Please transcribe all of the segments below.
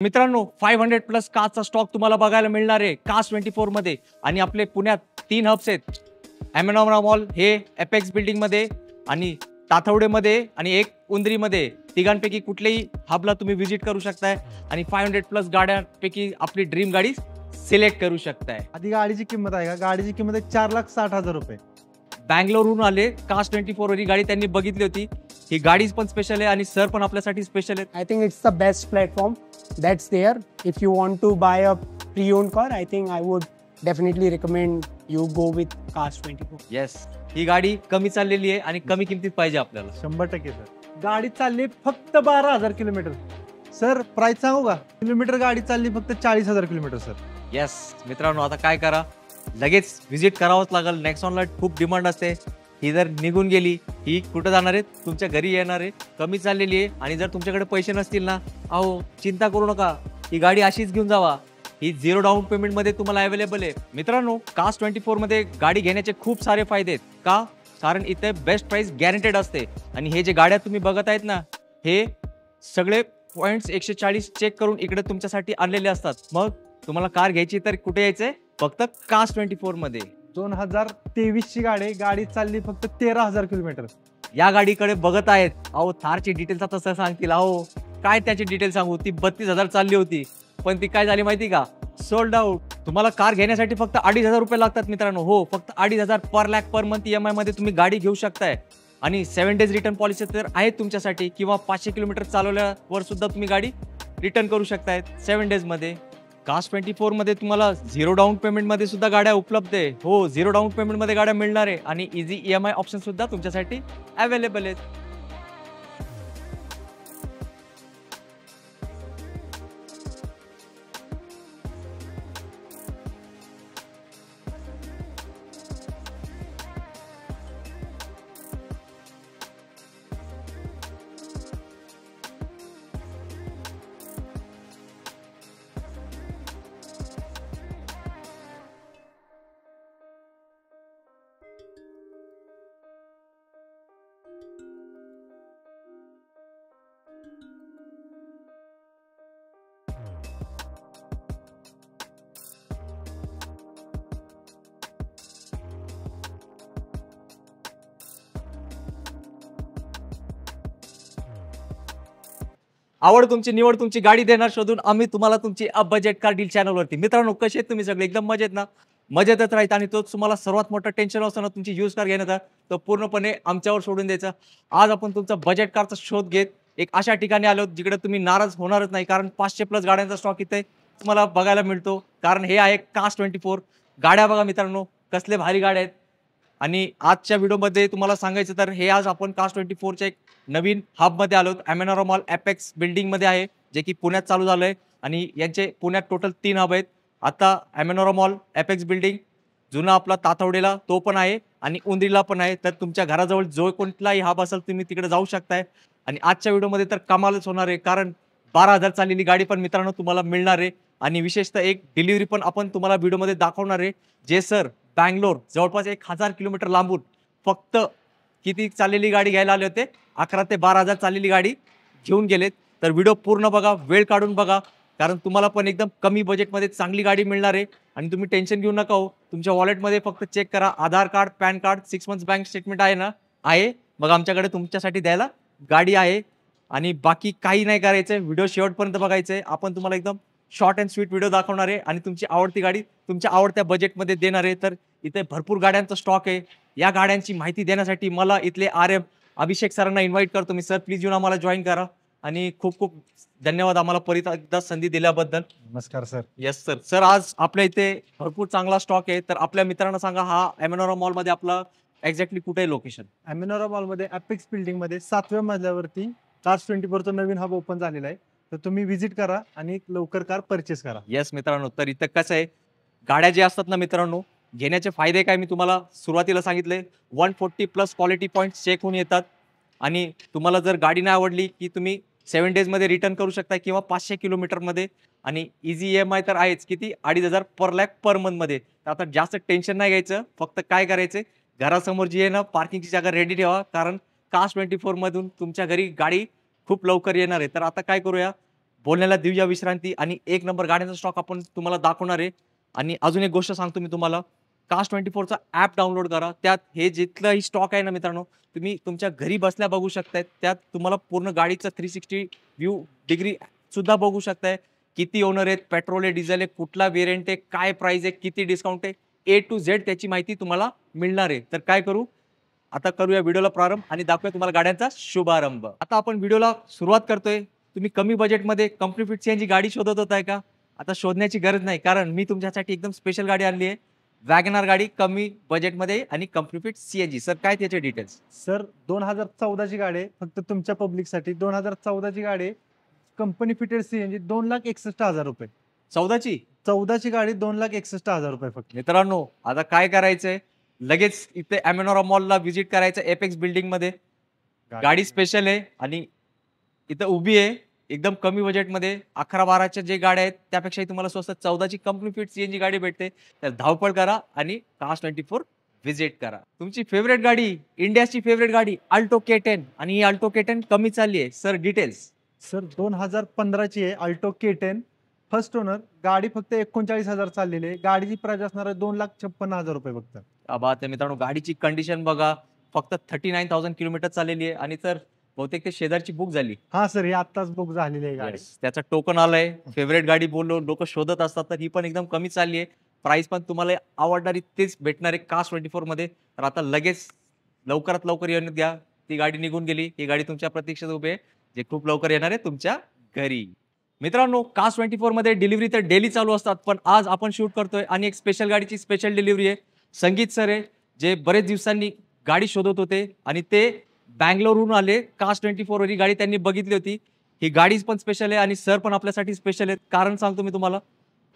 मित्रांनो 500 प्लस कारचा स्टॉक तुम्हाला बघायला मिळणार आहे कास्ट 24 मध्ये आणि आपले पुण्यात 3 हब्स आहेत. एमएनओरा मॉल हे एपेक्स बिल्डिंग मध्ये आणि ताथवडेमध्ये आणि एक उंदरीमध्ये. तिघांपैकी कुठलेही हबला तुम्ही व्हिजिट करू शकताय आणि 500 प्लस गाड्यांपैकी आपली ड्रीम गाडी सिलेक्ट करू शकताय. आधी गाडीची किंमत आहे का? गाडीची किंमत आहे 4,60,000 रुपये. बँगलोरहून आले कास्ट 24 ही गाडी त्यांनी बघितली होती. ही गाडी पण स्पेशल आहे आणि सर पण आपल्यासाठी स्पेशल आहेत. I think it's the best platform that's there. If you want to buy a pre-owned car, I think I would definitely recommend you go with Cars 24. Yes, ही गाडी कमी चाललेली आहे आणि कमी किमतीत पाहिजे आपल्याला. 100% सर. गाडी चालली फक्त 12,000 किलोमीटर. सर प्राइस सांगू का? किलोमीटर गाडी चालली फक्त 40,000 किलोमीटर सर. येस मित्रांनो, आता काय करा, लगेच व्हिजिट करावंच लागेल. नेक्सॉनला खूप डिमांड असते. ही जर निघून गेली, ही कुठं जाणार आहे? तुमच्या घरी येणार आहे. कमी चाललेली आहे आणि जर तुमच्याकडे पैसे नसतील ना, अहो चिंता करू नका, ही गाडी अशीच घेऊन जावा. ही 0 डाऊन पेमेंट मध्ये तुम्हाला अवेलेबल आहे. मित्रांनो, कास्ट 24 मध्ये गाडी घेण्याचे खूप सारे फायदे आहेत. का? कारण इथे बेस्ट प्राइस गॅरंटेड असते आणि हे जे गाड्या तुम्ही बघत आहेत ना, हे सगळे पॉइंट्स 140 चेक करून इकडे तुमच्यासाठी आणलेले असतात. मग तुम्हाला कार घ्यायची तर कुठे यायचंय? फक्त कास्ट 24 मध्ये. 2023 ची गाडी चालली फक्त 13,000 किलोमीटर. या गाडीकडे बघत आहेत. अहो थारची डिटेल्स आता तसं सांगतील. अहो काय त्याची डिटेल सांगू? ती 32,000 चालली होती, पण ती काय झाली माहिती का? Sold out. तुम्हाला कार घेण्यासाठी फक्त 2,500 रुपये लागतात मित्रांनो. हो, फक्त 2,500 पर लॅक पर मंथ EMI मध्ये तुम्ही गाडी घेऊ शकताय. आणि 7 डेज रिटर्न पॉलिसी तर आहे तुमच्यासाठी, किंवा 500 किलोमीटर चालवल्यावर सुद्धा तुम्ही गाडी रिटर्न करू शकताय 7 डेज मध्ये. कास्ट 24 मध्ये तुम्हाला 0 डाऊन पेमेंट मध्ये सुद्धा गाड्या उपलब्ध आहे. हो, 0 डाऊन पेमेंट मध्ये गाड्या मिळणार आहे आणि इझी EMI ऑप्शन सुद्धा तुमच्यासाठी अवेलेबल आहेत. आवड तुमची, निवड तुमची, गाडी देणार शोधून आम्ही तुम्हाला तुमची बजेट कार डील चॅनलवरती. मित्रांनो, कसे आहेत तुम्ही सगळे? एकदम मजेत ना? मजेतच राहायचं आणि तोच तुम्हाला सर्वात मोठं टेन्शन असतं ना तुमची यूज कार घेण्याचा, तो पूर्णपणे आमच्यावर सोडून द्यायचा. आज आपण तुमचा बजेट कारचा शोध घेत एक अशा ठिकाणी आलो जिकडे तुम्ही नाराज होणारच नाही, कारण 500 प्लस गाड्यांचा स्टॉक इथे तुम्हाला बघायला मिळतो. कारण हे आहे कास्ट 24. गाड्या बघा मित्रांनो, कसले भारी गाड्या आहेत. आणि आजच्या व्हिडिओमध्ये तुम्हाला सांगायचं तर हे आज आपण कास्ट 24च्या एक नवीन हबमध्ये आलो. एमएनओरा मॉल एपेक्स बिल्डिंगमध्ये आहे, जे की पुण्यात चालू झालं आहे. आणि यांचे पुण्यात टोटल 3 हब आहेत. आता एमएनओरा मॉल एपेक्स बिल्डिंग जुना आपला ताथवडेला तो पण आहे आणि उंदरीला पण आहे. तर तुमच्या घराजवळ जो कोणताही हब असेल तुम्ही तिकडे जाऊ शकताय. आणि आजच्या व्हिडिओमध्ये तर कमालच होणार आहे, कारण 12,000 चाललेली गाडी पण मित्रांनो तुम्हाला मिळणार आहे. आणि विशेषतः एक डिलिव्हरी पण आपण तुम्हाला व्हिडिओमध्ये दाखवणार आहे, जे सर बँगलोर जवळपास 1,000 किलोमीटर लांबून फक्त किती चाललेली गाडी घ्यायला आले होते? 11,000 ते 12,000 चाललेली गाडी घेऊन गेलेत. तर व्हिडिओ पूर्ण बघा, वेळ काढून बघा, कारण तुम्हाला पण एकदम कमी बजेटमध्ये चांगली गाडी मिळणार आहे. आणि तुम्ही टेन्शन घेऊ नका हो. तुमच्या वॉलेटमध्ये फक्त चेक करा, Aadhaar card, PAN card, 6 months bank statement आहे ना? आहे. मग आमच्याकडे तुमच्यासाठी द्यायला गाडी आहे. आणि बाकी काही नाही करायचं, व्हिडिओ शेवटपर्यंत बघायचं आहे. आपण तुम्हाला एकदम शॉर्ट अँड स्वीट व्हिडिओ दाखवणार आहे आणि तुमची आवडती गाडी तुमच्या आवडत्या बजेटमध्ये देणार आहे. तर इथे भरपूर गाड्यांचा स्टॉक आहे. या गाड्यांची माहिती देण्यासाठी मला इथले RM अभिषेक सरांना इन्व्हाइट करतो मी. सर प्लीज येऊन आम्हाला जॉईन करा. आणि खूप खूप धन्यवाद आम्हाला परत एकदा संधी दिल्याबद्दल. नमस्कार सर. Yes sir. सर आज आपल्या इथे भरपूर चांगला स्टॉक आहे. तर आपल्या मित्रांना सांगा, हा एमएनओरा मॉलमध्ये आपला एक्झॅक्टली कुठे आहे लोकेशन? एमएनओरा मॉलमध्ये एपेक्स बिल्डिंग मध्ये 7व्या मजल्यावरती कास्ट 24चं नवीन हब ओपन झालेला आहे. तर तुम्ही व्हिजिट करा आणि लवकर कार परचेस करा. येस मित्रांनो, तर इथं कसं आहे, गाड्या जे असतात ना मित्रांनो, घेण्याचे फायदे काय मी तुम्हाला सुरुवातीला सांगितले. 140 प्लस क्वालिटी पॉईंट्स चेक होऊन येतात. आणि तुम्हाला जर गाडी नाही आवडली की तुम्ही 7 डेजमध्ये रिटर्न करू शकता किंवा 500 किलोमीटरमध्ये. आणि इझी EMI तर आहेच, किती? 2,500 पर लॅक पर मंथमध्ये. तर आता जास्त टेन्शन नाही घ्यायचं. फक्त काय करायचं, घरासमोर जी आहे ना पार्किंगची जागा रेडी ठेवा, कारण कास्ट 24 मधून तुमच्या घरी गाडी खूप लवकर येणार आहे. तर आता काय करूया, बोलण्याला देऊया विश्रांती आणि एक नंबर गाड्यांचा स्टॉक आपण तुम्हाला दाखवणार आहे. आणि अजून एक गोष्ट सांगतो मी तुम्हाला, Cars24चा ॲप डाउनलोड करा. त्यात हे जिथलाही स्टॉक आहे ना मित्रांनो, तुम्ही तुमच्या घरी बसल्या बघू शकताय. त्यात तुम्हाला पूर्ण गाडीचा 360 व्ह्यू डिग्री सुद्धा बघू शकताय. किती ओनर आहेत, पेट्रोल आहे, डिझेल आहे, कुठला व्हेरियंट आहे, काय प्राइस आहे, किती डिस्काउंट आहे, ए टू झेड त्याची माहिती तुम्हाला मिळणार आहे. तर काय करू, आता करूया व्हिडिओला प्रारंभ आणि दाखवूया तुम्हाला गाड्यांचा शुभारंभ. आता आपण व्हिडिओला सुरुवात करतोय. तुम्ही कमी बजेटमध्ये कंपनी फिट सीएनजी गाडी शोधत होताय का? आता शोधण्याची गरज नाही, कारण मी तुमच्यासाठी एकदम स्पेशल गाडी आणली आहे. वॅगनार गाडी कमी बजेटमध्ये आणि कंपनी फिट सीएनजी. सर काय त्याचे डिटेल्स? सर 2014ची गाडी आहे, फक्त तुमच्या पब्लिकसाठी. 2014ची गाडी आहे, कंपनी फिटेड सीएनजी, 2,61,000 रुपये. 14ची गाडी 2,61,000 रुपये फक्त. मित्रांनो, आता काय करायचंय, लगेच इथे अमेनोरा मॉलला व्हिजिट करायचं एपेक्स बिल्डिंग मध्ये. गाडी स्पेशल आहे आणि इथं उभी आहे एकदम कमी बजेटमध्ये. 11-12च्या जे गाड्या आहेत त्यापेक्षाही तुम्हाला स्वस्त 14ची कंपनी फिट सीएनजी गाडी भेटते. तर धावपळ करा आणि Cars24 व्हिजिट करा. तुमची फेवरेट गाडी, इंडियाची फेवरेट गाडी अल्टो K10, आणि ही अल्टो K10 कमी चालली आहे. Sir details? सर 2015ची आहे अल्टो K10, फर्स्ट ओनर. गाडी फक्त 39,000 चाललेली आहे. गाडीची प्राइस असणार आहे 2,56,000 रुपये फक्त. बात आहे मित्रांनो, गाडीची कंडिशन बघा, फक्त 39,000 किलोमीटर चाललेली आहे. आणि तर बहुतेक ते शेजारची बुक झाली. हा सर, ही आत्ताच बुक झालेली आहे गाडी. त्याचा टोकन आलाय. फेवरेट गाडी बोललो, लोक शोधत असतात, तर ही पण एकदम कमी चालली आहे. प्राइस पण तुम्हाला आवडणारी तेच भेटणार आहे Cars24 मध्ये. तर आता लगेच लवकरात लवकर येऊन द्या. ती गाडी निघून गेली, ही गाडी तुमच्या प्रतीक्षेत उभी आहे, जे खूप लवकर येणार आहे तुमच्या घरी. मित्रांनो, Cars24 मध्ये डिलिव्हरी तर डेली चालू असतात, पण आज आपण शूट करतोय आणि एक स्पेशल गाडीची स्पेशल डिलिव्हरी आहे. संगीत सर आहे, जे बरेच दिवसांनी गाडी शोधत होते आणि ते बँगलोरहून आले. Cars24 वर ही गाडी त्यांनी बघितली होती. ही गाडी पण स्पेशल आहे आणि सर पण आपल्यासाठी स्पेशल आहेत. कारण सांगतो मी तुम्हाला,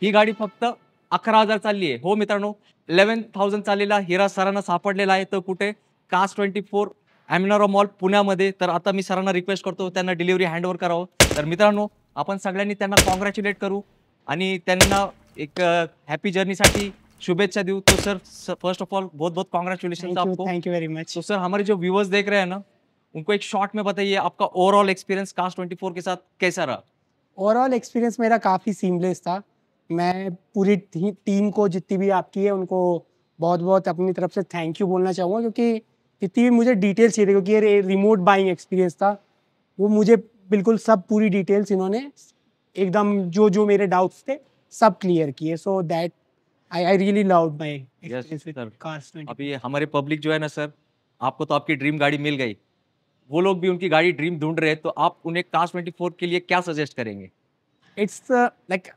ही गाडी फक्त 11,000 चालली आहे. हो मित्रांनो, 11,000 चाललेला हिरा सरांना सापडलेला आहे. तर कुठे? Cars24 अमेनोरा मॉल पुण्यामध्ये. तर आता मी सरांना रिक्वेस्ट करतो त्यांना डिलिव्हरी हँडओव्हर करावं. तर मित्रांनो, आपण सगळ्यांनी त्यांना कॉंग्रॅच्युलेट करू आणि त्यांना एक हॅपी जर्नीसाठी शुभेच्छा देऊ. तो सर, फर्स्ट ऑफ ऑल बहुत बहुत कॉन्ग्रेचुलेशन आपको. Thank you very much. तो सर, हमारे जो व्यूअर्स देख रहे हैं ना, उनको एक शॉर्ट में बताइए आपका ओवरऑल एक्सपीरियंस Cars24 के साथ कैसा रहा? ओवरऑल एक्सपीरियंस मेरा काफ़ी सीमलेस था. मैं पूरी टीम को, जितनी भी आपकी है, उनको बहुत बहुत अपनी तरफ से थैंक यू बोलना चाहूँगा, क्योंकि जितनी भी मुझे डिटेल्स चाहिए, क्योंकि ये रिमोट बाइंग एक्सपीरियंस था, वो मुझे बिल्कुल सब पूरी डिटेल्स इन्होंने एकदम जो जो मेरे डाउट्स थे सब क्लियर किए. So that I really loved my experience विद sir. Cars24. अभी हमारे पब्लिक जो है ना सर, आपको तो आपकी ड्रीम गाड़ी मिल गई, वो लोग भी उनकी गाड़ी ड्रीम ढूंढ रहे हैं, तो आप उन्हें Cars24 के लिए क्या सजेस्ट करेंगे? इट्स लाइक,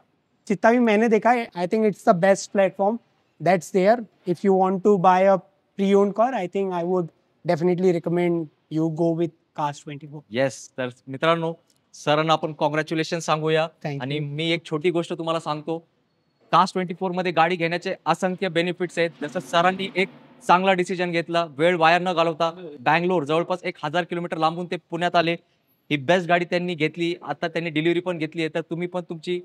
जितना भी मैंने देखा है, I think it's the best platform that's there. If you want to buy a pre own car, I think I would definitely recommend you go with Cars24. Yes. तर मित्रांनो, सरांना आपण कॉंग्रॅच्युलेशन सांगूया. Thank आणि you. मी एक छोटी गोष्ट तुम्हाला सांगतो, Cars24 मध्ये गाडी घेण्याचे असंख्य बेनिफिट्स आहेत. जसं सरांनी एक चांगला डिसिजन घेतला, वेळ वाया न घालवता बँगलोर जवळपास 1,000 किलोमीटर लांबून ते पुण्यात आले. ही बेस्ट गाडी त्यांनी घेतली. आता त्यांनी डिलिव्हरी पण घेतली आहे. तर तुम्ही पण तुमची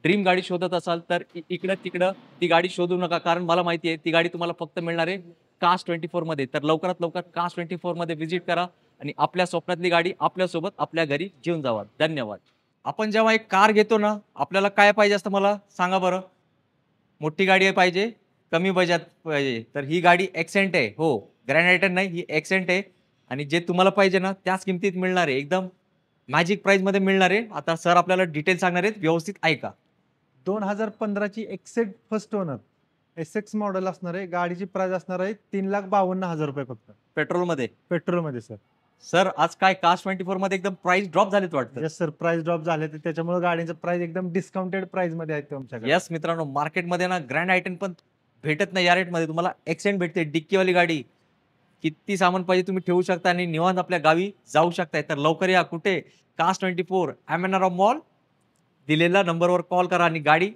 ड्रीम गाडी शोधत असाल तर इकडं तिकडं ती गाडी शोधू नका, कारण मला माहिती आहे ती गाडी तुम्हाला फक्त मिळणार आहे Cars24 मध्ये. तर लवकरात लवकर Cars24 मध्ये व्हिजिट करा आणि आपल्या स्वप्नातली गाडी आपल्यासोबत आपल्या घरी घेऊन जावा. धन्यवाद. आपण जेव्हा एक कार घेतो ना, आपल्याला काय पाहिजे असतं, मला सांगा बरं? मोठी गाडी पाहिजे, कमी बजेट पाहिजे. तर ही गाडी एक्सेंट आहे. हो, ग्रँड आयटन नाही, ही एक्सेंट आहे. आणि जे तुम्हाला पाहिजे ना त्याच किमतीत मिळणार आहे, एकदम मॅजिक प्राइस मध्ये मिळणार आहे. आता सर आपल्याला डिटेल सांगणार आहेत, व्यवस्थित ऐका. 2015ची एक्सेट फर्स्ट ओनर SX मॉडेल असणार आहे. गाडीची प्राइस असणार आहे 3,52,000 रुपये फक्त, पेट्रोलमध्ये. पेट्रोलमध्ये सर. सर आज काय Cars24 मध्ये एकदम प्राइस ड्रॉप झालेत वाटतं. येस सर, प्राइस ड्रॉप झाले, तर त्याच्यामुळे गाडीचं प्राइस एकदम डिस्काउंटेड प्राइस मध्ये आहे तुमच्याकडे. यस मित्रांनो, मार्केटमध्ये ना ग्रँड आयटन पण भेटत नाही या रेटमध्ये. तुम्हाला एक्सेंट भेटते, डिक्कीवाली गाडी. किती सामान पाहिजे तुम्ही ठेवू शकता आणि निवांत आपल्या गावी जाऊ शकताय. तर लवकर या. कुठे? Cars24 Amanora mall. दिलेल्या नंबरवर कॉल करा आणि गाडी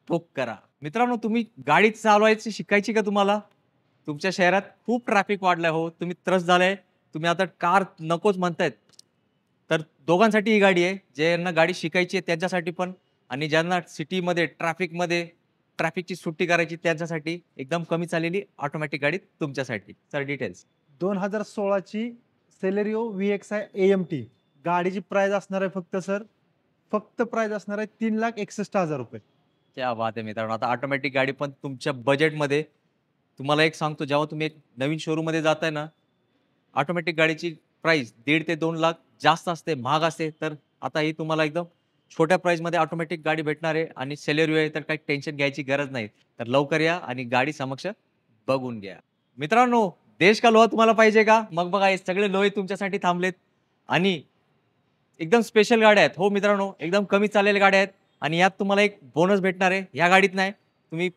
बुक करा. मित्रांनो, तुम्ही गाडी चालवायची शिकायची का? तुम्हाला तुमच्या शहरात खूप ट्रॅफिक वाढलाय. हो, तुम्ही त्रस्त झालाय, तुम्ही आता कार नकोच म्हणतायत. तर दोघांसाठी ही गाडी आहे, ज्यांना गाडी शिकायची आहे त्यांच्यासाठी पण, आणि ज्यांना सिटीमध्ये ट्रॅफिकची सुट्टी करायची त्यांच्यासाठी एकदम कमी चाललेली ऑटोमॅटिक गाडी तुमच्यासाठी. Sir details? 2016ची सेलेरिओ VXi AMT गाडीची प्राइस असणार आहे फक्त सर फक्त प्राइस असणार आहे 3,61,000 रुपये. क्या बात आहे मित्रांनो. आता ऑटोमॅटिक गाडी पण तुमच्या बजेटमध्ये. तुम्हाला एक सांगतो, जेव्हा तुम्ही एक नवीन शोरूममध्ये जाताय ना, ऑटोमॅटिक गाडीची प्राइस 1.5 ते 2 लाख जास्त असते, महाग असते. तर आता ही तुम्हाला एकदम छोट्या प्राइसमध्ये ऑटोमॅटिक गाडी भेटणार आहे आणि सेलेरिओ आहे, तर काही टेन्शन घ्यायची गरज नाही. तर लवकर या आणि गाडी समक्ष बघून घ्या. मित्रांनो, देश का लोहा तुम्हाला पाहिजे का? मग बघा, हे सगळे लोहे तुमच्यासाठी थांबलेत आणि एकदम स्पेशल गाड्या आहेत. हो मित्रांनो, एकदम कमी चाललेल्या गाड्या आहेत आणि यात तुम्हाला एक बोनस भेटणार आहे. या गाडीत नाही, तुम्ही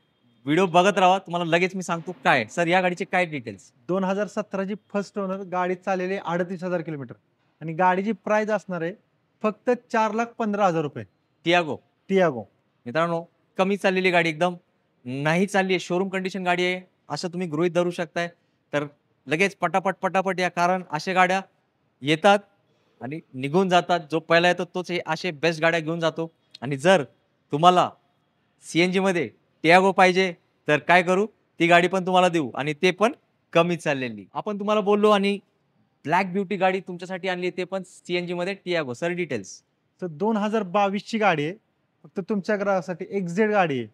व्हिडिओ बघत राहा. तुम्हाला लगेच मी सांगतो काय आहे. सर, या गाडीचे काय डिटेल्स? 2017ची फर्स्ट ओनर, गाडी चाललेली 38,000 किलोमीटर आणि गाडीची प्राइस असणार आहे फक्त 4,15,000 रुपये. टियागो. टियागो. मित्रांनो, कमी चाललेली गाडी, एकदम नाही चालली आहे, शोरूम कंडिशन गाडी आहे, असं तुम्ही गृहीत धरू शकताय. तर लगेच पटापट या, कारण अशा गाड्या येतात आणि निघून जातात. जो पहिला येतो तोच हे असे बेस्ट गाड्या घेऊन जातो. आणि जर तुम्हाला CNG मध्ये टियागो पाहिजे तर काय करू, ती गाडी पण तुम्हाला देऊ आणि ते पण कमी चाललेली. आपण तुम्हाला बोललो आणि ब्लॅक ब्युटी गाडी तुमच्यासाठी आणली, ते पण CNG मध्ये टियागो. Sir, details? तर 2022ची गाडी आहे, फक्त तुमच्या ग्राहकासाठी XZ गाडी आहे.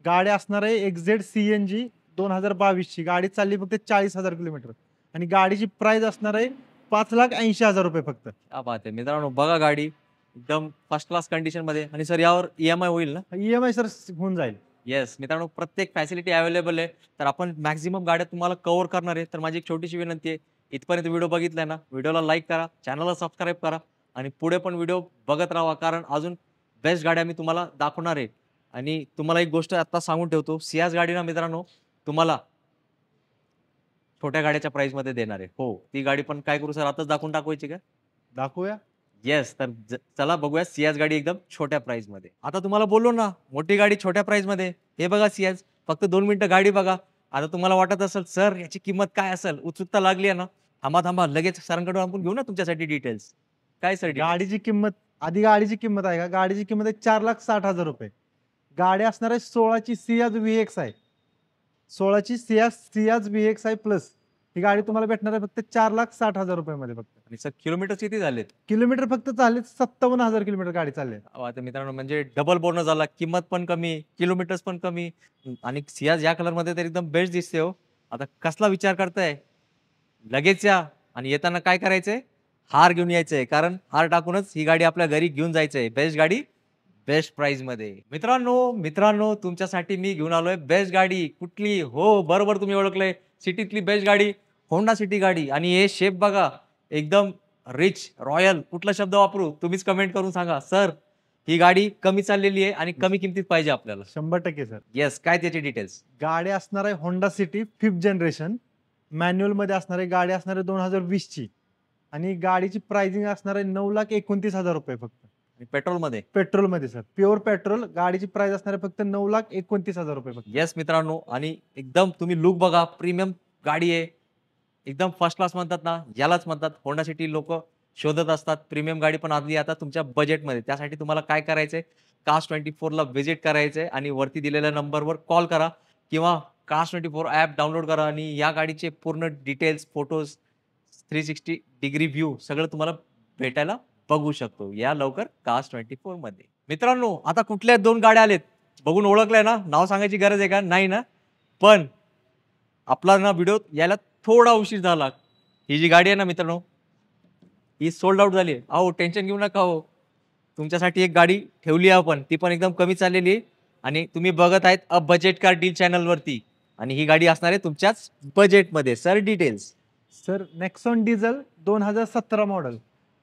गाडी असणार आहे XZ CNG 2022ची. गाडी चालली फक्त 40,000 किलोमीटर आणि गाडीची प्राइस असणार आहे 5,80,000 रुपये फक्त. क्या बात आहे मित्रांनो, बघा गाडी एकदम फर्स्ट क्लास कंडिशन मध्ये. आणि सर, यावर EMI होईल ना? EMI सर होऊन जाईल. येस मित्रांनो, प्रत्येक फॅसिलिटी अवेलेबल आहे. तर आपण मॅक्झिमम गाड्या तुम्हाला कव्हर करणार आहे. तर माझी एक छोटीशी विनंती आहे, इथपर्यंत व्हिडिओ बघितलाय ना, व्हिडिओला लाईक करा, चॅनलला सबस्क्राईब करा आणि पुढे पण व्हिडिओ बघत राहा, कारण अजून बेस्ट गाड्या मी तुम्हाला दाखवणार आहे. आणि तुम्हाला एक गोष्ट आता सांगून ठेवतो, सियाज गाडी ना मित्रांनो तुम्हाला छोट्या गाड्याच्या प्राइसमध्ये देणार आहे. हो, ती गाडी पण काय करू सर, आताच दाखवून टाकवायची का? दाखवूया. येस, तर चला बघूया सियाज गाडी एकदम छोट्या प्राइस मध्ये. आता तुम्हाला बोललो ना, मोठी गाडी छोट्या प्राइस मध्ये. हे बघा सियाज, फक्त 2 मिनिटं गाडी बघा. आता तुम्हाला वाटत असेल सर याची किंमत काय असेल, उत्सुकता लागली आहे ना, थांबा लगेच सरांकडून आपण घेऊ ना तुमच्यासाठी डिटेल्स. काय सर गाडीची किंमत, आधी गाडीची किंमत आहे का? गाडीची किंमत आहे 4,60,000 रुपये. गाडी असणार आहे 16ची सियाज VX आहे. 16ची सियाज VX आहे प्लस. ही गाडी तुम्हाला भेटणार आहे फक्त 4,60,000 रुपये मध्ये फक्त. आणि सर, किलोमीटर किती झालेत? किलोमीटर फक्त चालले 57,000 किलोमीटर गाडी चालले. आता मित्रांनो, म्हणजे डबल बोनस झाला, किंमत पण कमी, किलोमीटर्स पण कमी आणि सियाज या कलर मध्ये तर एकदम बेस्ट दिसते. हो, आता कसला विचार करताय? लगेच या आणि येताना काय करायचंय, हार घेऊन यायचंय, कारण हार टाकूनच ही गाडी आपल्या घरी घेऊन जायचंय. बेस्ट गाडी बेस्ट प्राइस मध्ये. मित्रांनो तुमच्यासाठी मी घेऊन आलोय बेस्ट गाडी. कुठली? हो बरोबर, तुम्ही ओळखलंय, सिटीतली बेस्ट गाडी, होंडा सिटी गाडी. आणि हे शेप बघा, एकदम रिच रॉयल. कुठला शब्द वापरू तुम्हीच कमेंट करून सांगा. सर, ही गाडी कमी चाललेली आहे आणि कमी किमतीत पाहिजे आपल्याला. 100% सर. येस, काय त्याचे डिटेल्स? गाडी असणार आहे Honda city 5th generation, manual मध्ये असणार आहे. गाडी असणार आहे 2020ची आणि गाडीची प्राइसिंग असणार आहे 9,29,000 रुपये फक्त. पेट्रोल मध्ये? पेट्रोल मध्ये सर, प्युअर पेट्रोल. गाडीची प्राइस असणार आहे फक्त 9,29,000 रुपये फक्त. येस मित्रांनो, आणि एकदम तुम्ही लुक बघा, प्रीमियम गाडी आहे, एकदम फर्स्ट क्लास म्हणतात ना, यालाच म्हणतात. होंडा सिटी लोक शोधत असतात. प्रीमियम गाडी पण आली आता तुमच्या बजेटमध्ये. त्यासाठी तुम्हाला काय करायचंय, Cars24 ला व्हिजिट करायचंय आणि वरती दिलेल्या नंबरवर कॉल करा किंवा Cars24 ॲप डाउनलोड करा आणि या गाडीचे पूर्ण डिटेल्स, फोटोज, 360 डिग्री व्ह्यू सगळं तुम्हाला भेटायला बघू शकतो. या लवकर Cars24 मध्ये. मित्रांनो, आता कुठल्या 2 गाड्या आलेत बघून ओळखलंय ना? नाव सांगायची गरज आहे का? नाही ना? पण आपला ना व्हिडिओ यायला थोडा उशीर झाला. ही जी गाडी आहे ना मित्रांनो, ही सोल्ड आउट झाली. अहो टेन्शन घेऊ नका. हो, तुमच्यासाठी एक गाडी ठेवली आहे आपण, ती पण एकदम कमी चाललेली आहे आणि तुम्ही बघत आहेत a budget car deal channel वरती. आणि ही गाडी असणार आहे तुमच्याच बजेटमध्ये. Sir, details? Sir, Nexon diesel 2017 model,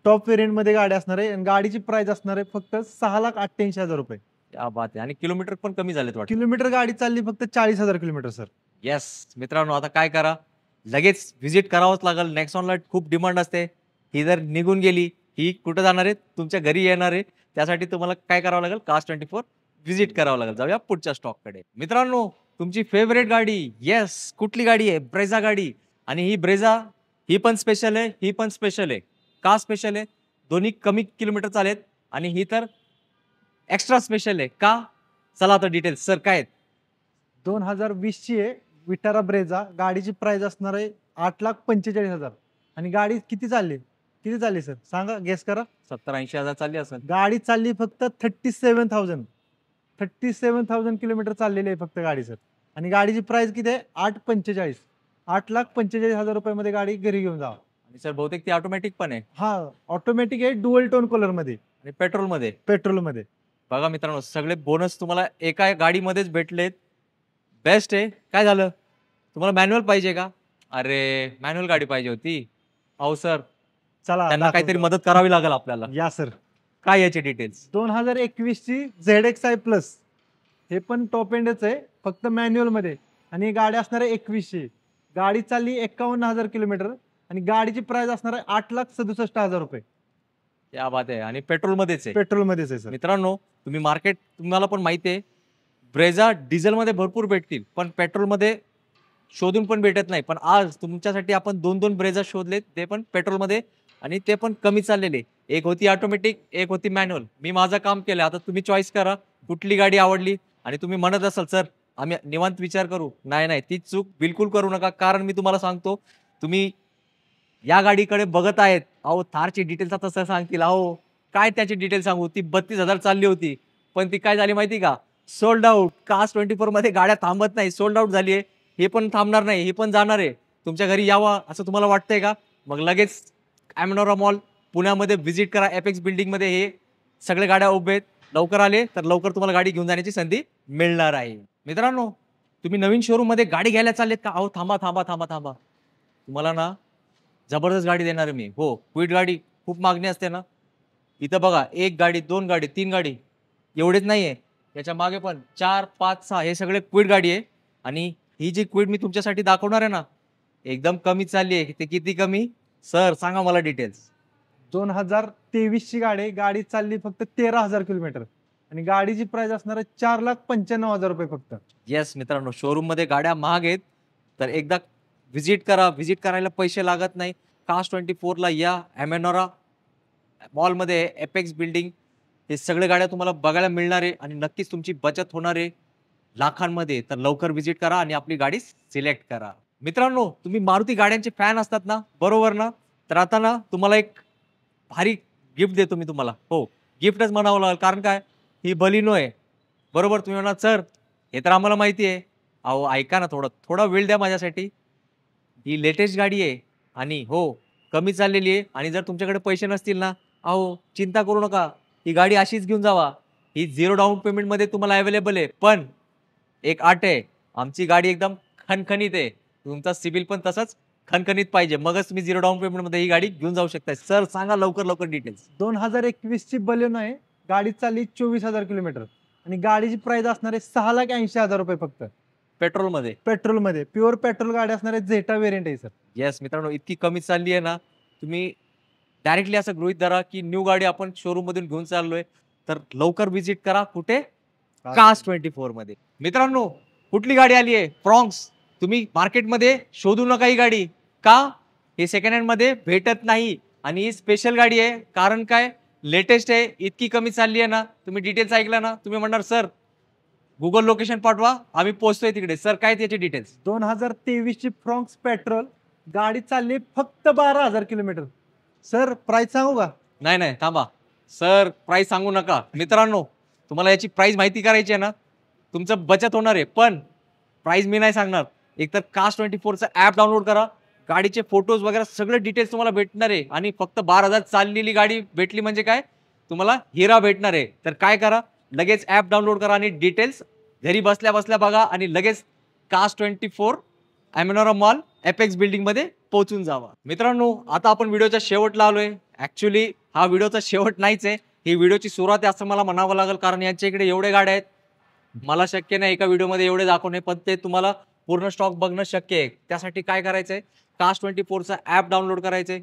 top variant मध्ये गाडी असणार आहे आणि गाडीची प्राइस असणार आहे फक्त 6,88,000 रुपये. क्या बात आहे. आणि किलोमीटर पण कमी झालेत वाटतं. किलोमीटर गाडी चालली फक्त 40,000 किलोमीटर सर. येस मित्रांनो, आता काय करा, लगेच व्हिजिट करावंच लागेल. नेक्सॉनला खूप डिमांड असते. ही जर निघून गेली, ही कुठं जाणार आहे? तुमच्या घरी येणार आहे. त्यासाठी तुम्हाला काय करावं लागेल, Cars24 व्हिजिट करावं लागेल. जाऊया पुढच्या स्टॉककडे. मित्रांनो, तुमची फेवरेट गाडी, येस, कुठली गाडी आहे? ब्रेझा गाडी. आणि ही ब्रेझा, ही पण स्पेशल आहे, ही पण स्पेशल आहे. का स्पेशल आहे? दोन्ही कमी किलोमीटर चालेत आणि ही तर एक्स्ट्रा स्पेशल आहे. का? चला आता डिटेल्स. सर, काय आहेत? 2020ची आहे विटारा ब्रेझा. गाडीची प्राइस असणार आहे 8,45,000 आणि गाडी किती चालली? किती चालली सर सांगा, गेस करा. 70-80 हजार चालली असेल. गाडी चालली फक्त 37,000 किलोमीटर चाललेली आहे फक्त गाडी सर. आणि गाडीची प्राइस किती आहे? 8,45 रुपयामध्ये गाडी घरी घेऊन जावा. आणि सर बहुतेक ती ऑटोमॅटिक पण आहे हा ऑटोमॅटिक आहे, डुअल टोन कलर मध्ये, आणि पेट्रोलमध्ये. पेट्रोलमध्ये. बघा मित्रांनो, सगळे बोनस तुम्हाला एका गाडीमध्येच भेटलेत. बेस्ट आहे. काय झालं, तुम्हाला मॅन्युअल पाहिजे का? अरे मॅन्युअल गाडी पाहिजे होती. अहो सर, चला त्यांना काहीतरी मदत करावी लागेल आपल्याला. या सर. काय याचे डिटेल्स? 2021 ची ZXi प्लस, हे पण टॉप एंडच आहे, फक्त मॅन्युअल मध्ये. आणि ही गाडी असणार आहे 2100. गाडी चालली 51,000 किलोमीटर आणि गाडीची प्राइस असणार आहे 8,67,000 रुपये. या बात आहे. आणि पेट्रोलमध्येच आहे. पेट्रोलमध्येच आहे सर. मित्रांनो, तुम्ही मार्केट, तुम्हाला पण माहिती आहे, ब्रेझा डिझेलमध्ये भरपूर भेटतील, पण पेट्रोलमध्ये शोधून पण भेटत नाही. पण आज तुमच्यासाठी आपण 2-2 ब्रेझा शोधलेत, ते पण पेट्रोलमध्ये, आणि ते पण कमी चाललेले. एक होती ऑटोमॅटिक, एक होती मॅन्युअल. मी माझं काम केलं, आता तुम्ही चॉईस करा कुठली गाडी आवडली. आणि तुम्ही म्हणत असाल सर आम्ही निवांत विचार करू, नाही, ती चूक बिलकुल करू नका. कारण मी तुम्हाला सांगतो, तुम्ही या गाडीकडे बघत आहेत. अहो थारची डिटेल्स आता तसं सांगतील, अहो काय त्याची डिटेल सांगू, ती 32,000 चालली होती, पण ती काय झाली माहिती का, सोल्ड आउट. कास्ट 24 मध्ये गाड्या थांबत नाही, सोल्ड आउट झाली आहे. हे पण थांबणार नाही, हे पण जाणार आहे. तुमच्या घरी यावं असं तुम्हाला वाटतंय का? मग लगेच ॲमेनोरा मॉल पुण्यामध्ये व्हिजिट करा. एपेक्स बिल्डिंगमध्ये हे सगळे गाड्या उभे आहेत. लवकर आले तर लवकर तुम्हाला गाडी घेऊन जाण्याची संधी मिळणार आहे. मित्रांनो, तुम्ही नवीन शोरूम मध्ये गाडी घ्यायला चाललेत का? अहो थांबा. तुम्हाला ना जबरदस्त गाडी देणार आहे मी. हो, क्विड गाडी खूप मागणी असते ना. इथं बघा, 1 गाडी, 2 गाडी, 3 गाडी, एवढेच नाहीये, याच्या मागे पण 4, 5, 6 हे सगळे क्विड गाडी आहे. आणि ही जी क्विड मी तुमच्यासाठी दाखवणार आहे ना, एकदम कमी चालली आहे. ते किती कमी सर, सांगा मला डिटेल्स. 2023 ची गाडी, गाडी चालली फक्त 13,000 किलोमीटर आणि गाडीची प्राइस असणार आहे 4,95,000 रुपये फक्त. येस मित्रांनो, शोरूम मध्ये गाड्या महाग आहेत, तर एकदा व्हिजिट करा. व्हिजिट करायला पैसे लागत नाही. कास्ट 24 ला या, ॲमेनोरा मॉलमध्ये, एपेक्स बिल्डिंग, हे सगळे गाड्या तुम्हाला बघायला मिळणार आहे. आणि नक्कीच तुमची बचत होणार आहे लाखांमध्ये. तर लवकर व्हिजिट करा आणि आपली गाडी सिलेक्ट करा. मित्रांनो, तुम्ही मारुती गाड्यांचे फॅन असतात ना, बरोबर ना? तर आता ना तुम्हाला एक भारी गिफ्ट देतो मी तुम्हाला. हो, गिफ्टच म्हणावं लागेल. कारण काय, ही बलिनो आहे, बरोबर. तुम्ही म्हणा सर हे तर आम्हाला माहिती आहे. अहो ऐका ना, थोडा वेळ द्या माझ्यासाठी. ही लेटेस्ट गाडी आहे आणि हो, कमी चाललेली आहे. आणि जर तुमच्याकडे पैसे नसतील ना, अहो चिंता करू नका, ही गाडी अशीच घेऊन जावा. ही 0 डाऊन पेमेंटमध्ये तुम्हाला अवेलेबल आहे. पण एक अट आहे, आमची गाडी एकदम खणखणीत आहे. तुमचा सिबिल पण तसाच खणखणीत पाहिजे, मगच तुम्ही 0 डाऊन पेमेंटमध्ये ही गाडी घेऊन जाऊ शकता. सर सांगा लवकर डिटेल्स. 2021 ची बलेनो आहे, गाडी चालली 24,000 किलोमीटर आणि गाडीची प्राइस असणार आहे 6,80,000 रुपये फक्त. पेट्रोलमध्ये. पेट्रोलमध्ये प्युअर पेट्रोल गाडी असणार आहे, झेटा व्हेरियंट आहे सर. येस मित्रांनो, इतकी कमी चालली आहे ना, तुम्ही डायरेक्टली असं गृहीत धरा की न्यू गाडी आपण शोरूम मधून घेऊन चाललोय. तर लवकर व्हिजिट करा. कुठे? कास्ट 24 मध्ये. मित्रांनो, कुठली गाडी आली आहे? फ्रॉन्क्स. तुम्ही मार्केटमध्ये शोधू नका ही गाडी. का? हे सेकंड हँड मध्ये भेटत नाही आणि ही स्पेशल गाडी आहे. कारण काय, लेटेस्ट आहे, इतकी कमी चालली आहे ना. तुम्ही डिटेल्स ऐकला ना, तुम्ही म्हणणार सर गुगल लोकेशन पाठवा, आम्ही पोहोचतोय तिकडे. सर काय त्याचे डिटेल्स? 2023 ची फ्रॉन्क्स पेट्रोल, गाडी चालली फक्त 12,000 किलोमीटर. सर प्राइस सांगू का? नाही थांबा सर, प्राइस सांगू नका. मित्रांनो, तुम्हाला याची प्राइस माहिती करायची आहे ना, तुमचं बचत होणार आहे. पण प्राइस मी नाही सांगणार. एकतर कास्ट 24चं ॲप डाउनलोड करा, गाडीचे फोटोज वगैरे सगळे डिटेल्स तुम्हाला भेटणार आहे. आणि फक्त 12,000 चाललेली गाडी भेटली म्हणजे काय, तुम्हाला हिरा भेटणार आहे. तर काय करा, लगेच ॲप डाउनलोड करा आणि डिटेल्स घरी बसल्या बसल्या बघा आणि लगेच कास्ट 24 ॲमेनोरा मॉल एपेक्स बिल्डिंग मध्ये पोहोचून जावा. मित्रांनो, आता आपण व्हिडिओच्या शेवटला आलोय. ऍक्च्युली हा व्हिडिओचा शेवट नाहीच आहे, ही व्हिडिओची सुरुवात आहे असं मला म्हणावं लागेल. कारण यांच्या इकडे एवढे गाड्या आहेत, मला शक्य नाही एका व्हिडिओमध्ये एवढे दाखवणे. पण ते तुम्हाला पूर्ण स्टॉक बघणं शक्य आहे. त्यासाठी काय करायचंय, कास्ट 24चा ॲप डाउनलोड करायचंय.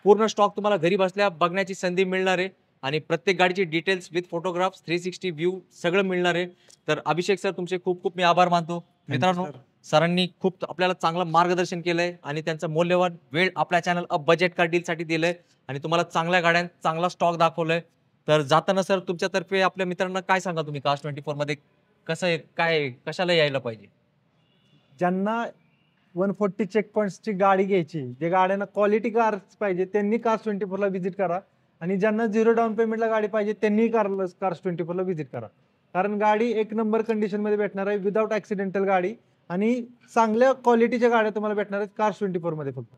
पूर्ण स्टॉक तुम्हाला घरी बसल्या बघण्याची संधी मिळणार आहे. आणि प्रत्येक गाडीची डिटेल्स विथ फोटोग्राफ्स 360 व्ह्यू सगळं मिळणार आहे. तर अभिषेक सर, तुमचे खूप खूप मी आभार मानतो. मित्रांनो, सरांनी खूप आपल्याला चांगलं मार्गदर्शन केलंय आणि त्यांचं मौल्यवान वेळ आपल्या channel up budget car deal साठी दिलंय आणि तुम्हाला चांगल्या गाड्या चांगला स्टॉक दाखवलाय. तर जाताना सर तुमच्यातर्फे आपल्या मित्रांना काय सांगा तुम्ही, कास्ट 24 मध्ये कसं आहे, काय कशाला यायला पाहिजे? ज्यांना 140 चेक पॉईंट्सची गाडी घ्यायची, जे गाड्यांना क्वालिटी कार्स पाहिजे त्यांनी कार्स 24ला व्हिजिट करा, आणि ज्यांना 0 डाऊन पेमेंटला गाडी पाहिजे त्यांनी कार्स 24ला व्हिजिट करा. कारण गाडी एक नंबर कंडिशनमध्ये भेटणार आहे, विदाऊट ॲक्सिडेंटल गाडी, आणि चांगल्या क्वालिटीच्या गाड्या तुम्हाला भेटणार आहेत कार्स 24मध्ये फक्त.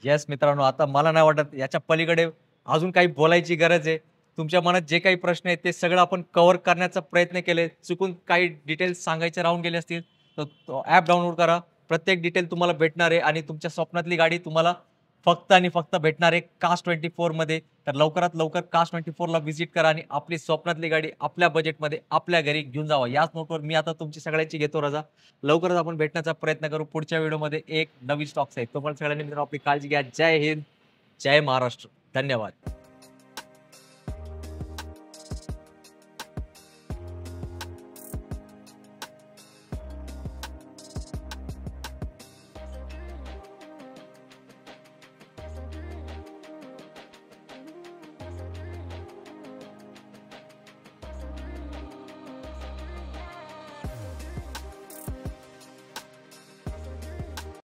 येस मित्रांनो, आता मला नाही वाटत याच्या पलीकडे अजून काही बोलायची गरज आहे. तुमच्या मनात जे काही प्रश्न आहेत ते सगळं आपण कव्हर करण्याचा प्रयत्न केले. चुकून काही डिटेल्स सांगायचे राहून गेले असतील तर ॲप डाउनलोड करा. प्रत्येक डिटेल तुम्हाला भेटणार आहे आणि तुमच्या स्वप्नातली गाडी तुम्हाला फक्त आणि फक्त भेटणार आहे कास्ट 24मध्ये. तर लवकरात लवकर कास्ट 24ला व्हिजिट करा आणि आपली स्वप्नातली गाडी आपल्या बजेटमध्ये आपल्या घरी घेऊन जावा. याच नोटवर मी आता तुमची सगळ्यांची घेतो रजा. लवकरच आपण भेटण्याचा प्रयत्न करू पुढच्या व्हिडिओमध्ये एक नवीन स्टॉक्स आहे. तुम्हाला सगळ्यांनी मित्रांनो आपली काळजी घ्या. जय हिंद, जय महाराष्ट्र. धन्यवाद.